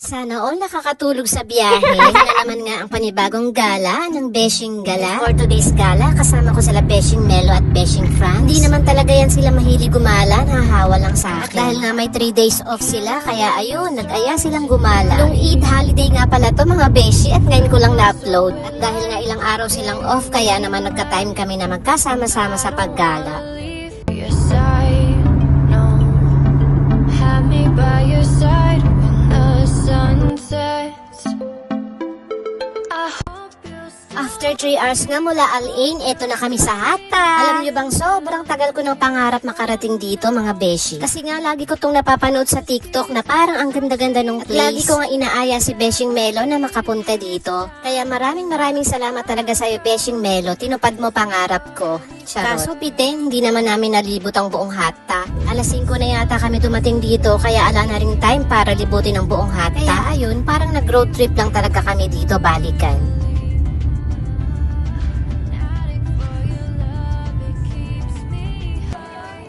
Sana all nakakatulog sa biyahe. Na naman nga ang panibagong gala ng Beshing Gala. For today's gala, kasama ko sila Beshing Melo at Beshing Franz. Hindi naman talaga yan sila mahilig gumala, nahahawa lang sa akin. At dahil nga may 3 days off sila, kaya ayun, nag-aya silang gumala. Nung Eid holiday nga pala to mga Beshi at ngayon ko lang na-upload. At dahil nga ilang araw silang off, kaya naman nagka-time kami na magkasama-sama sa paggala. By your side when the sun sets. After 3 hours nga mula Al-Ain, eto na kami sa Hatta. Alam niyo bang sobrang tagal ko ng pangarap makarating dito mga Beshi. Kasi nga lagi ko tong napapanood sa TikTok na parang ang ganda-ganda nung place. At lagi ko nga inaaya si Beshing Melo na makapunta dito. Kaya maraming salamat talaga sa'yo Beshing Melo. Tinupad mo pangarap ko. Charot. Kaso piteng, hindi naman namin nalibot ang buong Hatta. Alas 5 na yata kami dumating dito kaya ala na ring time para libutin ang buong Hatta. Kaya ayun, parang nag-road trip lang talaga kami dito balikan.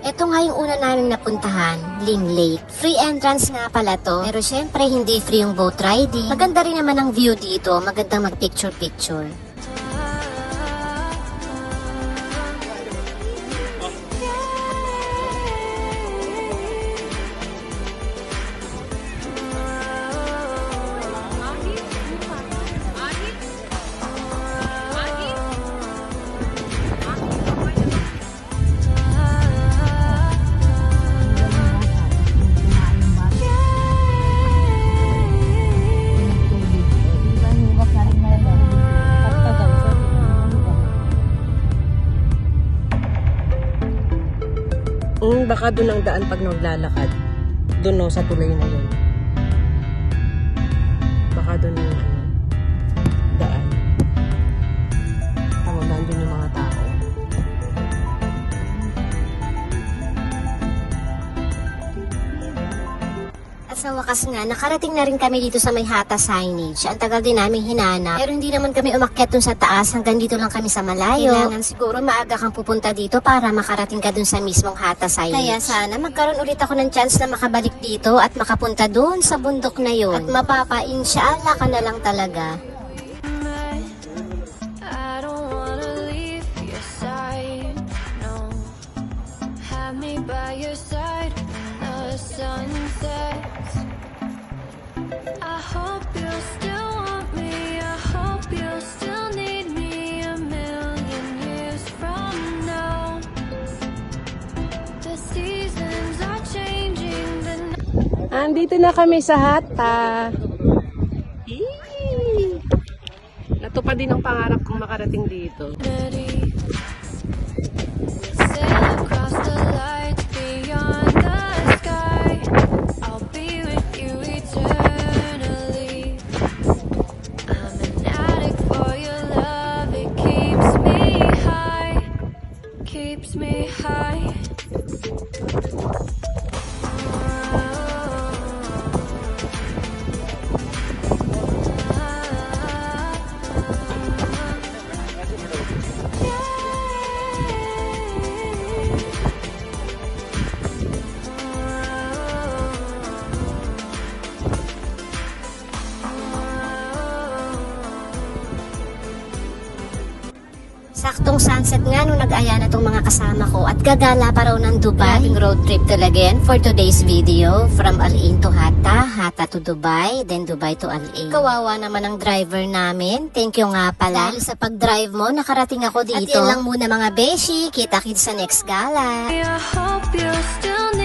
Ito nga yung una naming napuntahan, Ling Lake. Free entrance nga pala to, pero syempre hindi free yung boat riding. Maganda rin naman ang view dito, magandang mag-picture-picture. Baka doon ang daan pag naglalakad. Doon no, sa tulay na yun. Baka doon yung daan. Tama doon yung mga tao. At sa wakas nga, nakarating na rin kami dito sa may Hatta signage. Ang tagal din namin hinanap. Pero hindi naman kami umakyat dun sa taas. Hanggang dito lang kami sa malayo. Kailangan siguro maaga kang pupunta dito para makarating ka dun sa mismong Hatta signage. Kaya sana magkaroon ulit ako ng chance na makabalik dito at makapunta dun sa bundok na yun. At mapapa-inshallah ka na lang talaga. I don't wanna leave your side, no. Have me by your side when the sun sets. I hope you still want me. I hope you still need me 1,000,000 years from now. The seasons are changing. Andito na kami sa Hatta. Natupad din ang pangarap kong makarating dito. Sail across the lights beyond the sky. I'll be with you eternally. I'm an addict for your love. It keeps me high. Keeps me high. Saktong sunset nga nung nag-aya na tong mga kasama ko at gagala pa raw ng Dubai. Ating road trip talaga yan for today's video. From Al-Ain to Hatta, Hatta to Dubai, then Dubai to Al-Ain. Kawawa naman ang driver namin. Thank you nga pala. Dahil sa pag-drive mo, nakarating ako dito. At yan lang muna mga beshi. Kita-kits sa next gala. I hope you still need